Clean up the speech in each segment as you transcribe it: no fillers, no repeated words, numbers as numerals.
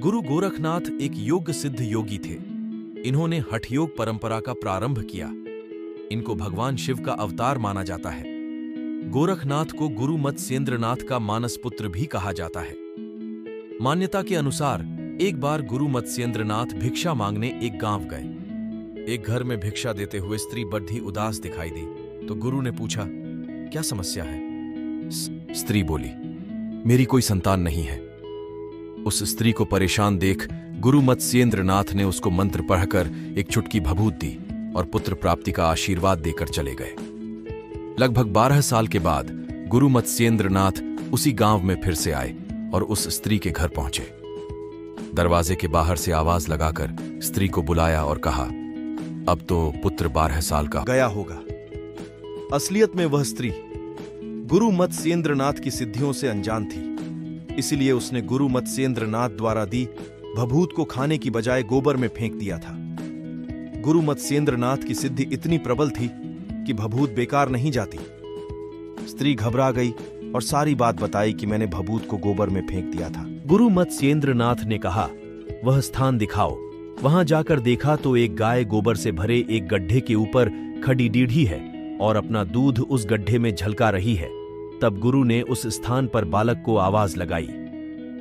गुरु गोरखनाथ एक योग सिद्ध योगी थे। इन्होंने हठ योग परंपरा का प्रारंभ किया। इनको भगवान शिव का अवतार माना जाता है। गोरखनाथ को गुरु मत्स्येंद्रनाथ का मानस पुत्र भी कहा जाता है। मान्यता के अनुसार एक बार गुरु मत्स्येंद्रनाथ भिक्षा मांगने एक गांव गए। एक घर में भिक्षा देते हुए स्त्री बड़ी उदास दिखाई दी तो गुरु ने पूछा, क्या समस्या है? स्त्री बोली, मेरी कोई संतान नहीं है। उस स्त्री को परेशान देख गुरु मत्स्येंद्रनाथ ने उसको मंत्र पढ़कर एक चुटकी भभूत दी और पुत्र प्राप्ति का आशीर्वाद देकर चले गए। लगभग 12 साल के बाद गुरु मत्स्येंद्रनाथ उसी गांव में फिर से आए और उस स्त्री के घर पहुंचे। दरवाजे के बाहर से आवाज लगाकर स्त्री को बुलाया और कहा, अब तो पुत्र 12 साल का गया होगा। असलियत में वह स्त्री गुरु मत्स्येंद्रनाथ की सिद्धियों से अनजान थी। इसलिए उसने गुरु मत्स्येंद्रनाथ द्वारा दी भभूत को खाने की बजाय गोबर में फेंक दिया था। गुरु मत्स्येंद्रनाथ की सिद्धि इतनी प्रबल थी कि भभूत बेकार नहीं जाती। स्त्री घबरा गई और सारी बात बताई कि मैंने भभूत को गोबर में फेंक दिया था। गुरु मत्स्येंद्रनाथ ने कहा, वह स्थान दिखाओ। वहां जाकर देखा तो एक गाय गोबर से भरे एक गड्ढे के ऊपर खड़ी डीढ़ी है और अपना दूध उस गड्ढे में झलका रही है। तब गुरु ने उस स्थान पर बालक को आवाज लगाई।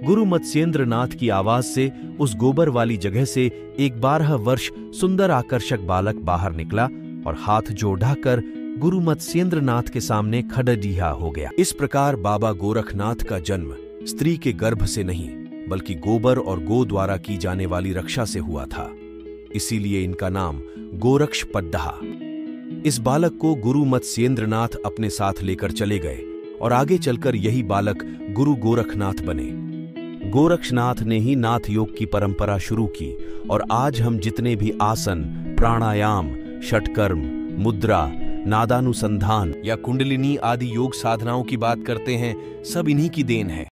गुरु मत्स्येंद्रनाथ की आवाज से उस गोबर वाली जगह से एक 12 वर्ष सुंदर आकर्षक बालक बाहर निकला और हाथ जोड़कर गुरु मत्स्येंद्रनाथ के सामने खड़िया हो गया। इस प्रकार बाबा गोरखनाथ का जन्म स्त्री के गर्भ से नहीं बल्कि गोबर और गो द्वारा की जाने वाली रक्षा से हुआ था। इसीलिए इनका नाम गोरक्ष पड्डहा। इस बालक को गुरु मत्स्येंद्रनाथ अपने साथ लेकर चले गए और आगे चलकर यही बालक गुरु गोरखनाथ बने। गोरक्षनाथ ने ही नाथ योग की परंपरा शुरू की और आज हम जितने भी आसन, प्राणायाम, षटकर्म, मुद्रा, नादानुसंधान या कुंडलिनी आदि योग साधनाओं की बात करते हैं, सब इन्हीं की देन है।